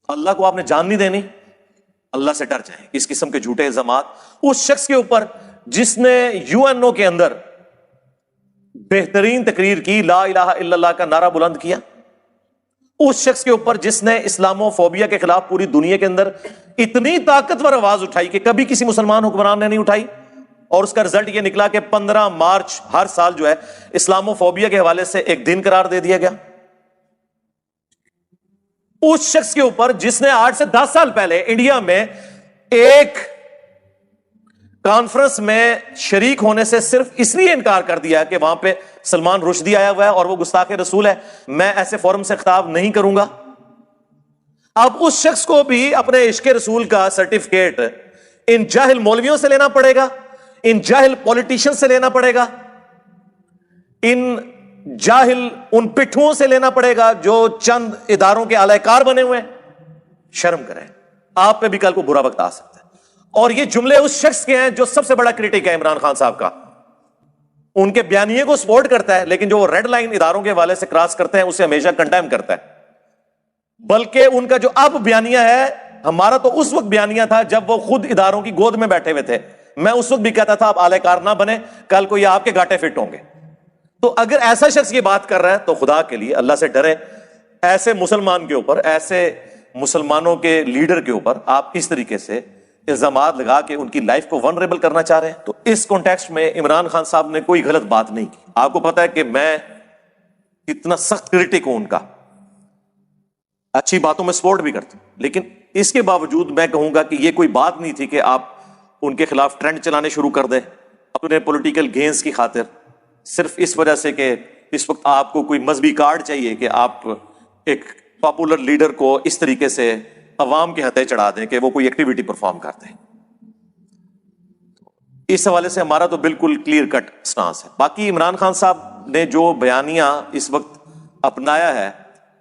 اللہ کو آپ نے جان نہیں دینی، اللہ سے ڈر جائیں اس قسم کے جھوٹے الزامات اس شخص کے اوپر جس نے UNO کے اندر بہترین تقریر کی، لا الہ الا اللہ کا نعرہ بلند کیا، اس شخص کے اوپر جس نے اسلامو فوبیا کے خلاف پوری دنیا کے اندر اتنی طاقتور آواز اٹھائی کہ کبھی کسی مسلمان حکمران نے نہیں اٹھائی، اور اس کا رزلٹ یہ نکلا کہ 15 مارچ ہر سال جو ہے اسلامو فوبیا کے حوالے سے ایک دن قرار دے دیا گیا۔ اس شخص کے اوپر جس نے 8 سے 10 سال پہلے انڈیا میں ایک کانفرنس میں شریک ہونے سے صرف اس لیے انکار کر دیا کہ وہاں پہ سلمان رشدی آیا ہوا ہے اور وہ گستاخ رسول ہے، میں ایسے فورم سے خطاب نہیں کروں گا۔ اب اس شخص کو بھی اپنے عشق رسول کا سرٹیفکیٹ ان جاہل مولویوں سے لینا پڑے گا، ان جاہل پولیٹیشین سے لینا پڑے گا، ان جاہل ان پٹھوں سے لینا پڑے گا جو چند اداروں کے اعلی کار بنے ہوئے ہیں۔ شرم کریں، آپ پہ بھی کل کو برا وقت آ سکتا ہے۔ اور یہ جملے اس شخص کے ہیں جو سب سے بڑا کرٹک ہے عمران خان صاحب کا، ان کے بیانیے کو سپورٹ کرتا ہے، لیکن جو وہ ریڈ لائن اداروں کے حوالے سے کراس کرتے ہیں اسے ہمیشہ کنڈیم کرتا ہے۔ بلکہ ان کا جو اب بیانیہ ہے، ہمارا تو اس وقت بیانیہ تھا جب وہ خود اداروں کی گود میں بیٹھے ہوئے تھے، میں اس وقت بھی کہتا تھا آپ اعلی کار نہ بنے، کل کو یہ آپ کے گھاٹے فٹ ہوں گے۔ تو اگر ایسا شخص یہ بات کر رہا ہے تو خدا کے لیے اللہ سے ڈریں، ایسے مسلمان کے اوپر، ایسے مسلمانوں کے لیڈر کے اوپر آپ اس طریقے سے الزامات لگا کے ان کی لائف کو ونریبل کرنا چاہ رہے ہیں۔ تو اس کانٹیکسٹ میں عمران خان صاحب نے کوئی غلط بات نہیں کی۔ آپ کو پتا ہے کہ میں کتنا سخت کرٹک ہوں ان کا، اچھی باتوں میں سپورٹ بھی کرتا ہوں، لیکن اس کے باوجود میں کہوں گا کہ یہ کوئی بات نہیں تھی کہ آپ ان کے خلاف ٹرینڈ چلانے شروع کر دیں اپنے پولیٹیکل گینز کی خاطر، صرف اس وجہ سے کہ اس وقت آپ کو کوئی مذہبی کارڈ چاہیے کہ آپ ایک پاپولر لیڈر کو اس طریقے سے عوام کے ہتھے چڑھا دیں کہ وہ کوئی ایکٹیویٹی پرفارم کرتے ہیں۔ اس حوالے سے ہمارا تو بالکل کلیئر کٹ سٹانس ہے۔ باقی عمران خان صاحب نے جو بیانیہ اس وقت اپنایا ہے،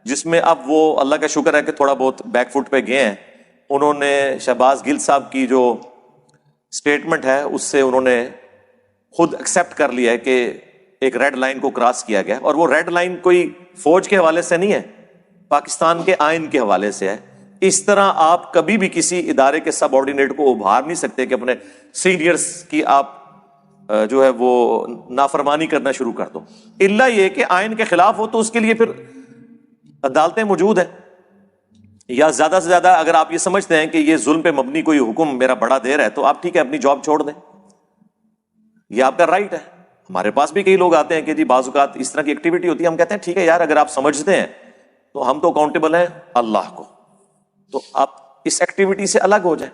جس میں اب وہ اللہ کا شکر ہے کہ تھوڑا بہت بیک فٹ پہ گئے ہیں، انہوں نے شہباز گل صاحب کی جو سٹیٹمنٹ ہے اس سے انہوں نے خود ایکسیپٹ کر لیا ہے کہ ایک ریڈ لائن کو کراس کیا گیا، اور وہ ریڈ لائن کوئی فوج کے حوالے سے نہیں ہے، پاکستان کے آئین کے حوالے سے ہے۔ اس طرح آپ کبھی بھی کسی ادارے کے سب آرڈینیٹ کو ابھار نہیں سکتے کہ اپنے سینئرز کی آپ جو ہے وہ نافرمانی کرنا شروع کر دو، الا یہ کہ آئین کے خلاف ہو تو اس کے لیے پھر عدالتیں موجود ہیں، یا زیادہ سے زیادہ اگر آپ یہ سمجھتے ہیں کہ یہ ظلم پہ مبنی کوئی حکم میرا بڑا دے رہا ہے تو آپ ٹھیک ہے اپنی جاب چھوڑ دیں، یہ آپ کا رائٹ ہے۔ ہمارے پاس بھی کئی لوگ آتے ہیں کہ جی بعض اوقات اس طرح کی ایکٹیویٹی ہوتی ہے، ہم کہتے ہیں ٹھیک ہے یار، اگر آپ سمجھتے ہیں تو ہم تو اکاؤنٹیبل ہیں اللہ کو، تو آپ اس ایکٹیویٹی سے الگ ہو جائیں۔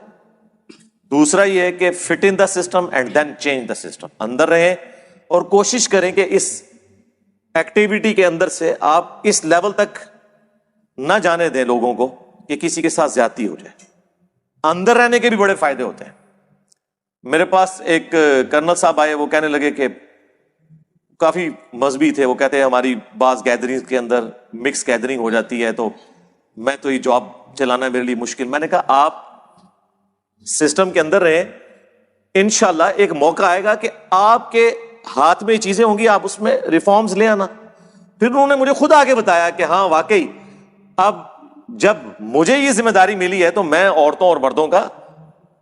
دوسرا یہ ہے کہ fit in the system and then change the system, اندر رہیں اور کوشش کریں کہ اس ایکٹیویٹی کے اندر سے آپ اس لیول تک نہ جانے دیں لوگوں کو کہ کسی کے ساتھ زیادتی ہو جائے۔ اندر رہنے کے بھی بڑے فائدے ہوتے ہیں۔ میرے پاس ایک کرنل صاحب آئے، وہ کہنے لگے کہ کافی مذہبی تھے، وہ کہتے ہیں ہماری بعض گیدرنگ کے اندر مکس گیدرنگ ہو جاتی ہے تو میں تو یہ جاب چلانا میرے لیے مشکل۔ میں نے کہا آپ سسٹم کے اندر رہیں، انشاءاللہ ایک موقع آئے گا کہ آپ کے ہاتھ میں چیزیں ہوں گی، آپ اس میں ریفارمز لے آنا۔ پھر انہوں نے مجھے خود آگے بتایا کہ ہاں واقعی اب جب مجھے یہ ذمہ داری ملی ہے تو میں عورتوں اور مردوں کا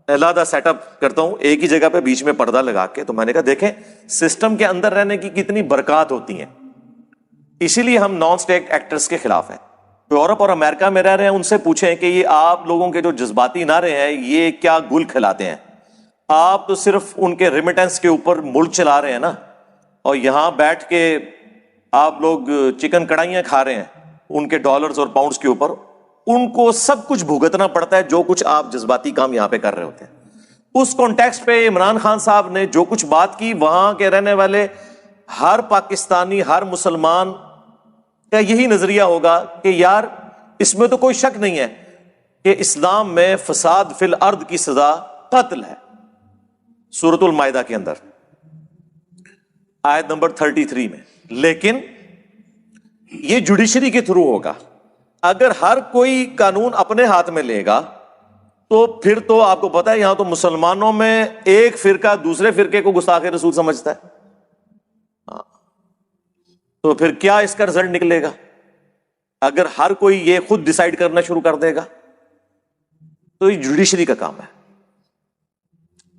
علیحدہ سیٹ اپ کرتا ہوں ایک ہی جگہ پہ بیچ میں پردہ لگا کے۔ تو میں نے کہا دیکھیں سسٹم کے اندر رہنے کی کتنی برکات ہوتی ہیں، اسی لیے ہم نان اسٹیٹ ایکٹرز کے خلاف ہیں۔ یورپ اور امریکہ میں رہ رہے ہیں، ان سے پوچھیں کہ یہ آپ لوگوں کے جو جذباتی نعرے ہیں یہ کیا گل کھلاتے ہیں؟ آپ تو صرف ان کے ریمیٹنس کے اوپر ملک چلا رہے ہیں نا، اور یہاں بیٹھ کے آپ لوگ چکن کڑھائیاں کھا رہے ہیں ان کے ڈالرز اور پاؤنڈز کے اوپر، ان کو سب کچھ بھگتنا پڑتا ہے جو کچھ آپ جذباتی کام یہاں پہ کر رہے ہوتے ہیں۔ اس کانٹیکسٹ پہ عمران خان صاحب نے جو کچھ بات کی، وہاں کے رہنے والے ہر پاکستانی، ہر مسلمان کا یہی نظریہ ہوگا کہ یار اس میں تو کوئی شک نہیں ہے کہ اسلام میں فساد فی الارض کی سزا قتل ہے، سورۃ المائدہ کے اندر آیت نمبر 33 میں۔ لیکن یہ جوڈیشری کے تھرو ہوگا۔ اگر ہر کوئی قانون اپنے ہاتھ میں لے گا تو پھر تو آپ کو پتا ہے یہاں تو مسلمانوں میں ایک فرقہ دوسرے فرقے کو گستاخ رسول سمجھتا ہے، تو پھر کیا اس کا رزلٹ نکلے گا اگر ہر کوئی یہ خود ڈیسائیڈ کرنا شروع کر دے گا؟ تو یہ جوڈیشری کا کام ہے.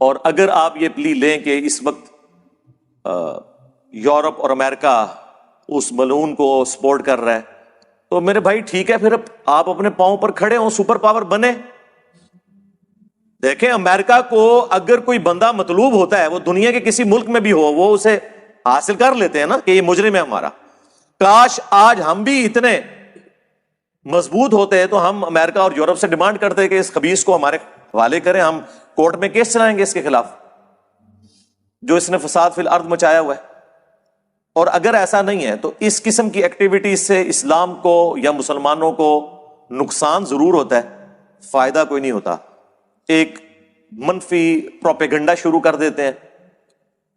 اور اگر آپ یہ پلی لیں کہ اس وقت یورپ اور امریکہ اس ملعون کو سپورٹ کر رہا ہے, تو میرے بھائی ٹھیک ہے, پھر آپ اپنے پاؤں پر کھڑے ہوں, سپر پاور بنے. دیکھیں امریکہ کو اگر کوئی بندہ مطلوب ہوتا ہے, وہ دنیا کے کسی ملک میں بھی ہو, وہ اسے حاصل کر لیتے ہیں نا کہ یہ مجرم ہے ہمارا. کاش آج ہم بھی اتنے مضبوط ہوتے ہیں تو ہم امریکہ اور یورپ سے ڈیمانڈ کرتے ہیں کہ اس خبیث کو ہمارے حوالے کریں, ہم کورٹ میں کیس چلائیں گے اس کے خلاف جو اس نے فساد فی الارض مچایا ہوا ہے. اور اگر ایسا نہیں ہے تو اس قسم کی ایکٹیویٹیز سے اسلام کو یا مسلمانوں کو نقصان ضرور ہوتا ہے, فائدہ کوئی نہیں ہوتا. ایک منفی پروپیگنڈا شروع کر دیتے ہیں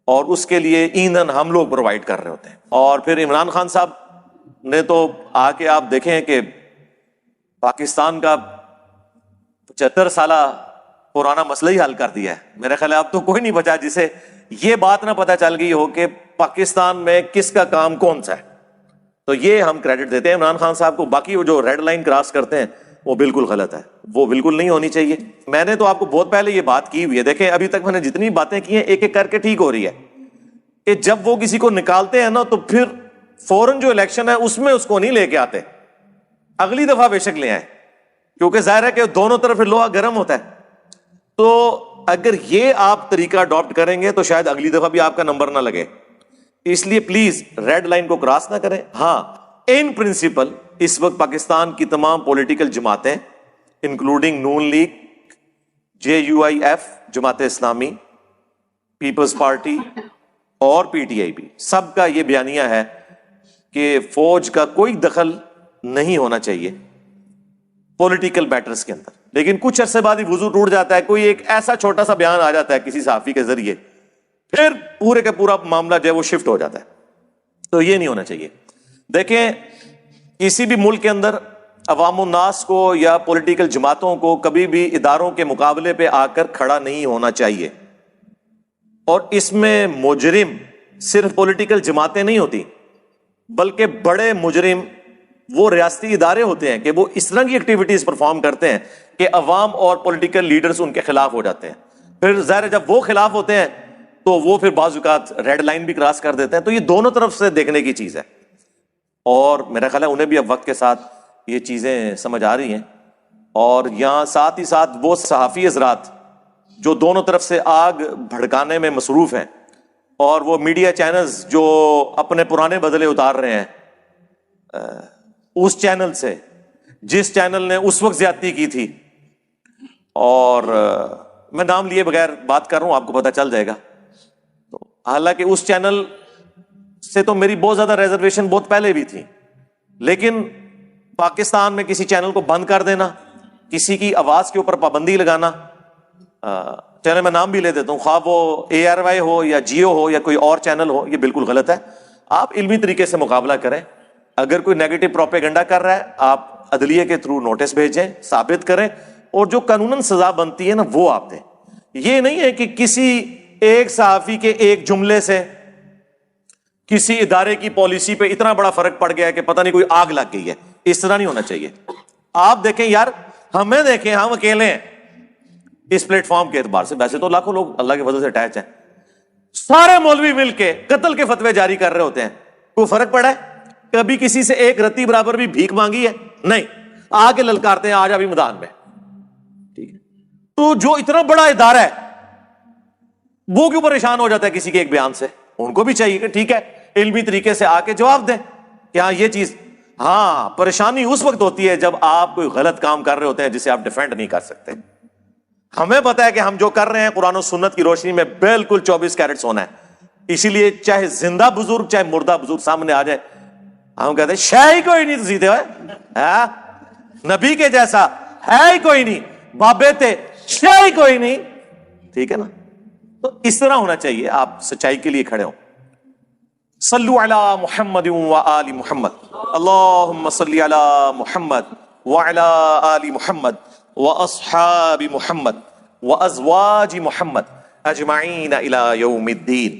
اور اس کے لیے ایندھن ہم لوگ پرووائڈ کر رہے ہوتے ہیں. اور پھر عمران خان صاحب نے تو آ کے آپ دیکھیں کہ پاکستان کا 75 سالہ پرانا مسئلہ ہی حل کر دیا ہے. میرا خیال ہے اب تو کوئی نہیں بچا جسے یہ بات نہ پتہ چل گئی ہو کہ پاکستان میں کس کا کام کون سا ہے. تو یہ ہم کریڈٹ دیتے ہیں عمران خان صاحب کو. باقی وہ جو ریڈ لائن کراس کرتے ہیں وہ بالکل غلط ہے, وہ بالکل نہیں ہونی چاہیے. میں نے تو آپ کو بہت پہلے یہ بات کی ہوئی ہے. دیکھیں ابھی تک میں نے جتنی باتیں کی ہیں ایک ایک کر کے ٹھیک ہو رہی ہے کہ جب وہ کسی کو نکالتے ہیں نا تو پھر فوراً جو الیکشن ہے اس میں اس کو نہیں لے کے آتے, اگلی دفعہ بے شک لے آئیں, کیونکہ ظاہر ہے کہ دونوں طرف لوہا گرم ہوتا ہے. تو اگر یہ آپ طریقہ اڈاپٹ کریں گے تو شاید اگلی دفعہ بھی آپ کا نمبر نہ لگے. اس لیے پلیز ریڈ لائن کو کراس نہ کریں. ہاں ان پرنسپل اس وقت پاکستان کی تمام پولیٹیکل جماعتیں انکلوڈنگ نون league, JUIF Jamaat Islami, Peoples party اور PTI بھی, سب کا یہ بیانیہ ہے کہ فوج کا کوئی دخل نہیں ہونا چاہیے پولیٹیکل میٹرز کے اندر. لیکن کچھ عرصے بعد ہی وضو ٹوٹ جاتا ہے, کوئی ایک ایسا چھوٹا سا بیان آ جاتا ہے کسی صحافی کے ذریعے, پھر پورے کا پورا معاملہ جو ہے وہ شفٹ ہو جاتا ہے. تو یہ نہیں ہونا چاہیے. دیکھیں کسی بھی ملک کے اندر عوام الناس کو یا پولیٹیکل جماعتوں کو کبھی بھی اداروں کے مقابلے پہ آ کر کھڑا نہیں ہونا چاہیے. اور اس میں مجرم صرف پولیٹیکل جماعتیں نہیں ہوتی, بلکہ بڑے مجرم وہ ریاستی ادارے ہوتے ہیں کہ وہ اس طرح کی ایکٹیویٹیز پرفارم کرتے ہیں کہ عوام اور پولیٹیکل لیڈرز ان کے خلاف ہو جاتے ہیں. پھر ظاہر ہے جب وہ خلاف ہوتے ہیں تو وہ پھر بعض اوقات ریڈ لائن بھی کراس کر دیتے ہیں. تو یہ دونوں طرف سے دیکھنے کی چیز ہے, اور میرا خیال ہے انہیں بھی اب وقت کے ساتھ یہ چیزیں سمجھ آ رہی ہیں. اور یہاں ساتھ ہی ساتھ وہ صحافی حضرات جو دونوں طرف سے آگ بھڑکانے میں مصروف ہیں, اور وہ میڈیا چینلز جو اپنے پرانے بدلے اتار رہے ہیں اس چینل سے جس چینل نے اس وقت زیادتی کی تھی, اور میں نام لیے بغیر بات کر رہا ہوں, آپ کو پتہ چل جائے گا. تو حالانکہ اس چینل سے تو میری بہت زیادہ ریزرویشن بہت پہلے بھی تھی, لیکن پاکستان میں کسی چینل کو بند کر دینا, کسی کی آواز کے اوپر پابندی لگانا, چینل میں نام بھی لے دیتا ہوں, خواہ وہ ARY ہو یا جیو ہو یا کوئی اور چینل ہو, یہ بالکل غلط ہے. آپ علمی طریقے سے مقابلہ کریں. اگر کوئی نیگیٹو پروپیگنڈا کر رہا ہے آپ عدلیہ کے تھرو نوٹس بھیجیں, ثابت کریں, اور جو قانوناً سزا بنتی ہے نا وہ آپ دیں. یہ نہیں ہے کہ کسی ایک صحافی کے ایک جملے سے کسی ادارے کی پالیسی پہ اتنا بڑا فرق پڑ گیا ہے کہ پتہ نہیں کوئی آگ لگ گئی ہے. اس طرح نہیں ہونا چاہیے. آپ دیکھیں یار, ہمیں دیکھیں, ہم اکیلے ہیں اس پلیٹ فارم کے اعتبار سے, ویسے تو لاکھوں لوگ اللہ کے فضل سے اٹیچ ہیں, سارے مولوی مل کے قتل کے فتوے جاری کر رہے ہوتے ہیں. کوئی فرق پڑا ہے؟ کبھی کسی سے ایک رتی برابر بھی بھیک مانگی ہے؟ نہیں. آگے للکارتے ہیں آج ابھی میدان میں. ٹھیک ہے, تو جو اتنا بڑا ادارہ ہے وہ کیوں پریشان ہو جاتا ہے کسی کے ایک بیان سے؟ ان کو بھی چاہیے کہ ٹھیک ہے علمی طریقے سے آ کے جواب دیں کہ ہاں یہ چیز. ہاں پریشانی اس وقت ہوتی ہے جب آپ کوئی غلط کام کر رہے ہوتے ہیں جسے آپ ڈیفینڈ نہیں کر سکتے. ہمیں پتا ہے کہ ہم جو کر رہے ہیں قرآن و سنت کی روشنی میں بالکل 24 کیرٹ سونا ہے. اسی لیے چاہے زندہ بزرگ چاہے مردہ بزرگ سامنے آ جائے, ہم کہتے ہیں شے ہی کوئی نہیں سیدھے ہوئے, نبی کے جیسا ہے ہی کوئی نہیں, بابے تھے شے ہی کوئی نہیں. ٹھیک ہے نا؟ تو اس طرح ہونا چاہیے, آپ سچائی کے لیے کھڑے ہوں. صلو علی محمد و آل محمد, اللہم صلی علی محمد وعلی آل محمد واصحاب محمد وازواج محمد اجمعین الی یوم الدین.